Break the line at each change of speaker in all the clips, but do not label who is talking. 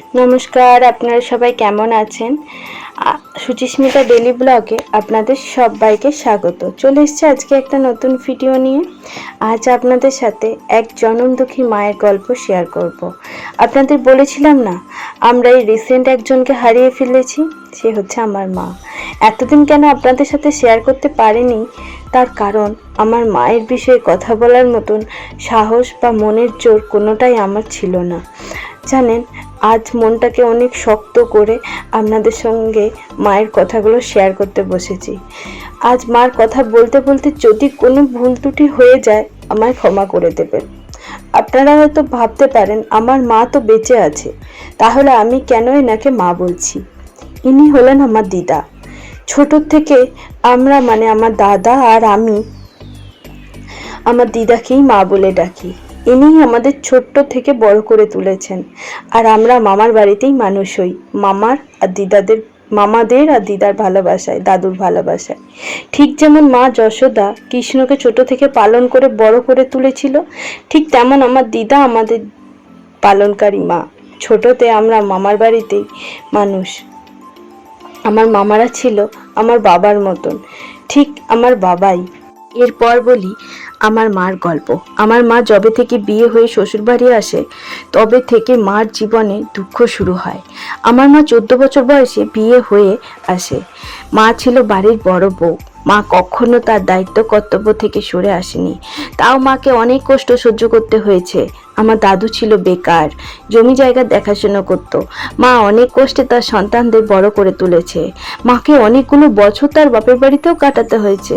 নমস্কার, আপনারা সবাই কেমন আছেন? সুচিস্মিতা ডেলি ব্লগে আপনাদের সবাইকে স্বাগত। চলে এসেছে আজকে একটা নতুন ভিডিও নিয়ে। আজ আপনাদের সাথে এক জনমদুখী মায়ের গল্প শেয়ার করব। আপনাদের বলেছিলাম না, আমরা এই রিসেন্ট একজনকে হারিয়ে ফেলেছি, সে হচ্ছে আমার মা। এতদিন কেন আপনাদের সাথে শেয়ার করতে পারিনি, তার কারণ আমার মায়ের বিষয়ে কথা বলার মতন সাহস বা মনের জোর কোনোটাই আমার ছিল না। জানেন, আজ মনটাকে অনেক শক্ত করে আপনাদের সঙ্গে মায়ের কথাগুলো শেয়ার করতে বসেছি। আজ মার কথা বলতে বলতে যদি কোনো ভুল ত্রুটি হয়ে যায়, আমায় ক্ষমা করে দেবেন। আপনারা হয়তো ভাবতে পারেন আমার মা তো বেঁচে আছে, তাহলে আমি কেন এনাকে মা বলছি? ইনি হলেন আমার দিদা। ছোট থেকে আমরা আমার দাদা আর আমি আমার দিদাকেই মা বলে ডাকি। ইনিই আমাদের ছোট্ট থেকে বড় করে তুলেছেন, আর আমরা মামার বাড়িতেই মানুষ হই, মামাদের আর দিদার ভালোবাসায়, দাদুর ভালোবাসায়। ঠিক যেমন মা যশোদা কৃষ্ণকে ছোট থেকে পালন করে বড় করে তুলেছিল, ঠিক তেমন আমার দিদা আমাদের পালনকারী মা। ছোটতে আমরা মামার বাড়িতেই মানুষ। আমার মামারা ছিল আমার বাবার মতন, ঠিক আমার বাবাই। এরপর বলি আমার মার গল্প। আমার মা যবে থেকে বিয়ে হয়ে শ্বশুর বাড়ি আসে, তবে থেকে মার জীবনে দুঃখ শুরু হয়। আমার মা 14 বছর বয়সে বিয়ে হয়ে আসে। মা ছিল বাড়ির বড় বউ। মা কখনো তার দায়িত্ব কর্তব্য থেকে সরে আসেনি, তাও মাকে অনেক কষ্ট সহ্য করতে হয়েছে। আমার দাদু ছিল বেকার, জমি জায়গা দেখাশোনা করত। মা অনেক কষ্টে তার সন্তানদের বড় করে তুলেছে। মাকে অনেকগুলো বছর তার বাপের বাড়িতেও কাটাতে হয়েছে।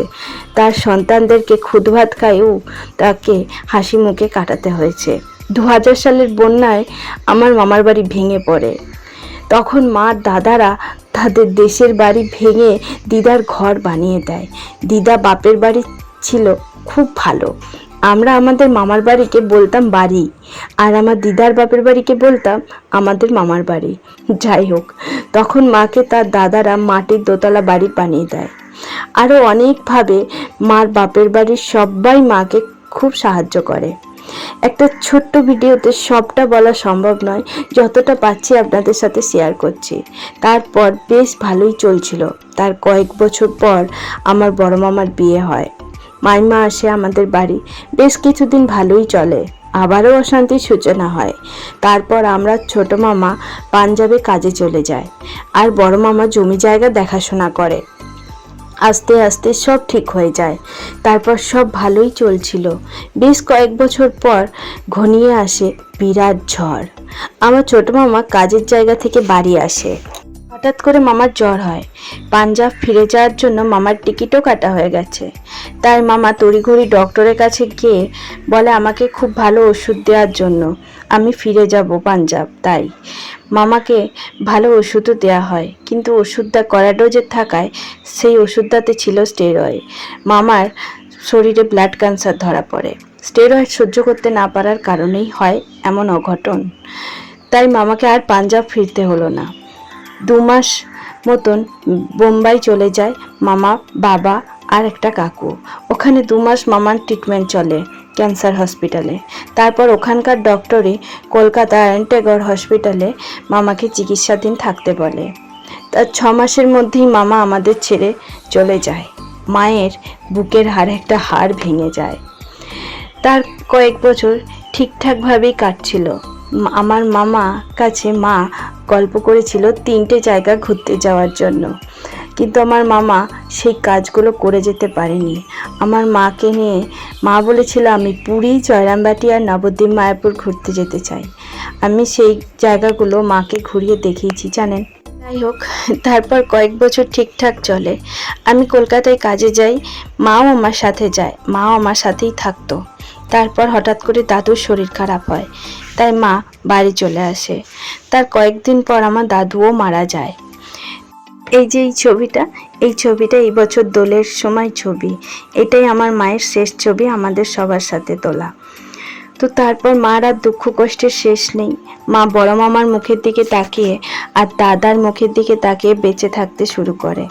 তার সন্তানদেরকে খুদ ভাত খাইয়েও তাকে হাসি মুখে কাটাতে হয়েছে। 2000 সালের বন্যায় আমার মামার বাড়ি ভেঙে পড়ে। তখন মার দাদারা তাদের দেশের বাড়ি ভেঙে দিদার ঘর বানিয়ে দেয়। দিদা বাপের বাড়ি ছিল খুব ভালো। আমরা আমাদের মামার বাড়িকে বলতাম বাড়ি, আর আমার দিদার বাপের বাড়িকে বলতাম আমাদের মামার বাড়ি। যাই হোক, তখন মাকে তার দাদারা মাটির দোতলা বাড়ি বানিয়ে দেয়। আরও অনেকভাবে মার বাপের বাড়ির সবাই মাকে খুব সাহায্য করে। একটা ছোট্ট ভিডিওতে সবটা বলা সম্ভব নয়, যতটা পাচ্ছি আপনাদের সাথে শেয়ার করছি। তারপর বেশ ভালোই চলছিল। তার কয়েক বছর পর আমার বড় মামার বিয়ে হয়। মাইমা আসে আমাদের বাড়ি। বেশ কিছুদিন ভালোই চলে, আবারও অশান্তির সূচনা হয়। তারপর আমরা ছোট মামা পাঞ্জাবে কাজে চলে যায়, আর বড় মামা জমি জায়গা দেখাশোনা করে। আস্তে আস্তে সব ঠিক হয়ে যায়। তারপর সব ভালোই চলছিল। বেশ কয়েক বছর পর ঘনিয়ে আসে বিরাট ঝড়। আমার ছোট মামা কাজের জায়গা থেকে বাড়ি আসে। হঠাৎ করে মামার জ্বর হয়। পাঞ্জাব ফিরে যাওয়ার জন্য মামার টিকিটও কাটা হয়ে গেছে। তাই মামা তড়িঘড়ি ডক্টরের কাছে গিয়ে বলে আমাকে খুব ভালো ওষুধ দেওয়ার জন্য। আমি ফিরে যাব পাঞ্জাব। তাই মামাকে ভালো ওষুধও দেওয়া হয়, কিন্তু ওষুধটা কড়া ডোজের থাকায় সেই ওষুধটাতে ছিল স্টেরয়েড। মামার শরীরে ব্লাড ক্যান্সার ধরা পড়ে। স্টেরয়েড সহ্য করতে না পারার কারণেই হয় এমন অঘটন। তাই মামাকে আর পাঞ্জাব ফিরতে হলো না। 2 মাস মতন বোম্বাই চলে যায় মামা, বাবা আর একটা কাকু। ওখানে 2 মাস মামার ট্রিটমেন্ট চলে ক্যান্সার হসপিটালে। তারপর ওখানকার ডক্টরই কলকাতা অ্যান্টেগর হসপিটালে মামাকে চিকিৎসাধীন থাকতে বলে। তার 6 মাসের মধ্যেই মামা আমাদের ছেড়ে চলে যায়। মায়ের বুকের হাড়ে একটা হাড় ভেঙে যায়। তার কয়েক বছর ঠিকঠাকভাবেই কাটছিল। আমার মামা কাছে মা গল্প করেছিল 3টে জায়গা ঘুরতে যাওয়ার জন্য, কিন্তু আমার মামা সেই কাজগুলো করে যেতে পারেনি। আমার মাকে নিয়ে মা বলেছিল আমি পুরী, জয়রামবাটি আর নবদ্বীপ মায়াপুর ঘুরতে যেতে চাই। আমি সেই জায়গাগুলো মাকে ঘুরিয়ে দেখিয়েছি, জানেন। যাই হোক, তারপর কয়েক বছর ঠিকঠাক চলে। আমি কলকাতায় কাজে যাই, মাও আমার সাথে যায়, মাও আমার সাথেই থাকতো। তারপর হঠাৎ করে দাদুর শরীর খারাপ হয়, তাই মা বাড়ি চলে আসে। তার কয়েকদিন পর আমার দাদুও মারা যায়। এই যে এই ছবিটা এই বছর দোলের সময় ছবি। এটাই আমার মায়ের শেষ ছবি আমাদের সবার সাথে তোলা। তো তারপর মার আর দুঃখ কষ্টের শেষ নেই। মা বড় মামার মুখের দিকে তাকিয়ে আর দাদার মুখের দিকে তাকিয়ে বেঁচে থাকতে শুরু করে।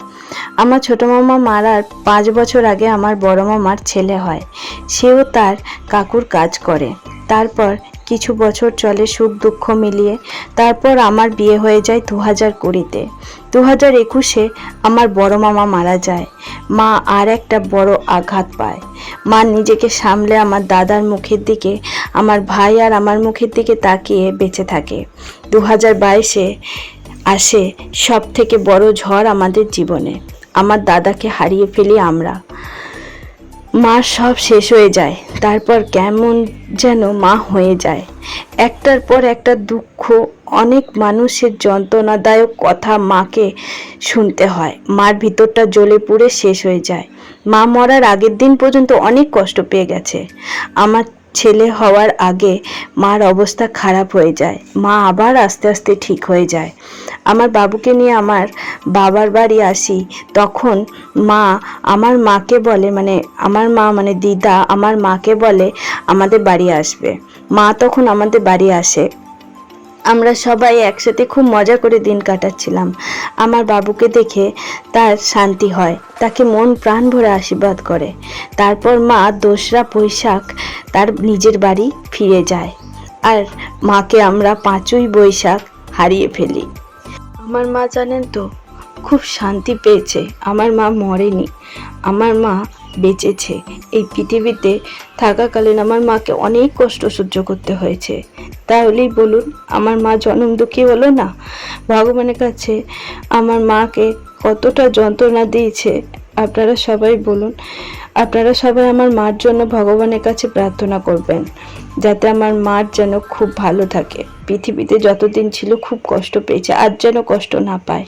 আমার ছোট মামা মারার 5 বছর আগে আমার বড় মামার ছেলে হয়। সেও তার কাকুর কাজ করে। তারপর কিছু বছর চলে সুখ দুঃখ মিলিয়ে। তারপর আমার বিয়ে হয়ে যায় 2020-তে। 2021-এ আমার বড় মামা মারা যায়। মা আর একটা বড় আঘাত পায়। মা নিজেকে সামলে আমার দাদার মুখের দিকে, আমার ভাই আর আমার মুখের দিকে তাকিয়ে বেঁচে থাকে। 2022-এ আসে সব থেকে বড় ঝড় আমাদের জীবনে। আমার দাদাকে হারিয়ে ফেলি আমরা। মা সব শেষ হয়ে যায়। তারপর কেমন যেন মা হয়ে যায়। একটার পর একটা দুঃখ, অনেক মানুষের যন্ত্রণাদায়ক কথা মাকে শুনতে হয়। মার ভিতরটা জ্বলে পুড়ে শেষ হয়ে যায়। মা মরার আগের দিন পর্যন্ত অনেক কষ্ট পেয়ে গেছে। আমার ছেলে হওয়ার আগে মার অবস্থা খারাপ হয়ে যায়। মা আবার আস্তে আস্তে ঠিক হয়ে যায়। আমার বাবুকে নিয়ে আমার বাবার বাড়ি আসি, তখন মা আমার মাকে বলে, আমার মা দিদা আমার মাকে বলে আমাদের বাড়ি আসবে। মা তখন আমাদের বাড়ি আসে। আমরা সবাই একসাথে খুব মজা করে দিন কাটাচ্ছিলাম। আমার বাবুকে দেখে তার শান্তি হয়, তাকে মন প্রাণ ভরে আশীর্বাদ করে। তারপর মা 2রা বৈশাখ তার নিজের বাড়ি ফিরে যায়, আর মাকে আমরা 5ই বৈশাখ হারিয়ে ফেলি। আমার মা জানেন তো, খুব শান্তি পেয়েছে। আমার মা মরেনি, আমার মা বেঁচেছে। এই পৃথিবীতে থাকাকালীন আমার মাকে অনেক কষ্ট সহ্য করতে হয়েছে। তাহলেই বলুন, আমার মা জনম দুঃখী হলো না? ভগবানের কাছে আমার মাকে কতটা যন্ত্রণা দিয়েছে আপনারা সবাই বলুন। আপনারা সবাই আমার মার জন্য ভগবানের কাছে প্রার্থনা করবেন, যাতে আমার মার যেন খুব ভালো থাকে। পৃথিবীতে যতদিন ছিল খুব কষ্ট পেয়েছে, আর যেন কষ্ট না পায়।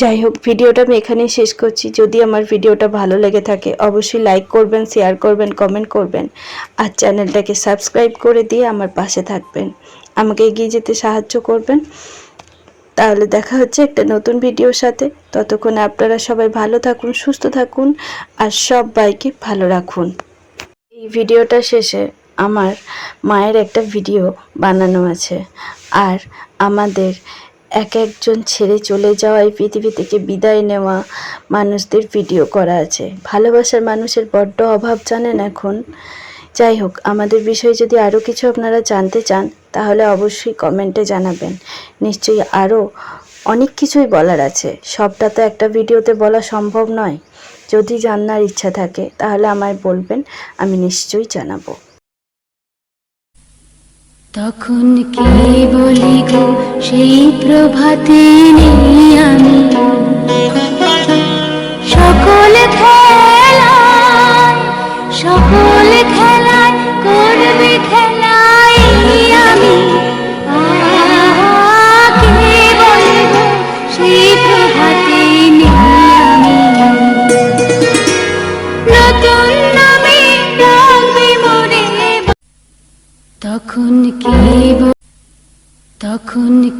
যাই হোক, ভিডিওটা আমি এখানেই শেষ করছি। যদি আমার ভিডিওটা ভালো লেগে থাকে অবশ্যই লাইক করবেন, শেয়ার করবেন, কমেন্ট করবেন, আর চ্যানেলটাকে সাবস্ক্রাইব করে দিয়ে আমার পাশে থাকবেন, আমাকে এগিয়ে যেতে সাহায্য করবেন। তাহলে দেখা হচ্ছে একটা নতুন ভিডিওর সাথে। ততক্ষণে আপনারা সবাই ভালো থাকুন, সুস্থ থাকুন, আর সবাইকে ভালো রাখুন। এই ভিডিওটা শেষে আমার মায়ের একটা ভিডিও বানানো আছে, আর আমাদের এক একজন ছেড়ে চলে যাওয়া, এই পৃথিবী থেকে বিদায় নেওয়া মানুষদের ভিডিও করা আছে। ভালোবাসার মানুষের বড্ড অভাব জানেন এখন। যাই হোক, আমাদের বিষয়ে যদি আরও কিছু আপনারা জানতে চান তাহলে অবশ্যই কমেন্টে জানাবেন। নিশ্চয়ই আরও অনেক কিছুই বলার আছে, সবটা তো একটা ভিডিওতে বলা সম্ভব নয়। যদি জানার ইচ্ছা থাকে তাহলে আমায় বলবেন, আমি নিশ্চয়ই জানাবো।
তখন কে বলি গো সেই প্রভাতে নেই আমি, সকল খেলায় করবে খেলাই আমি। কে বলি গো সেই প্রভাতে নেই আমি, নতুন নামে ডাকবে মোরে। তখন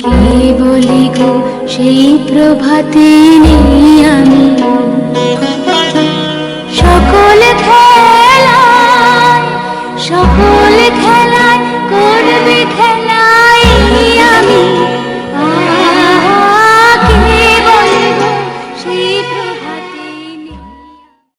কে বলি গো সেই প্রভাতে নেই আমি।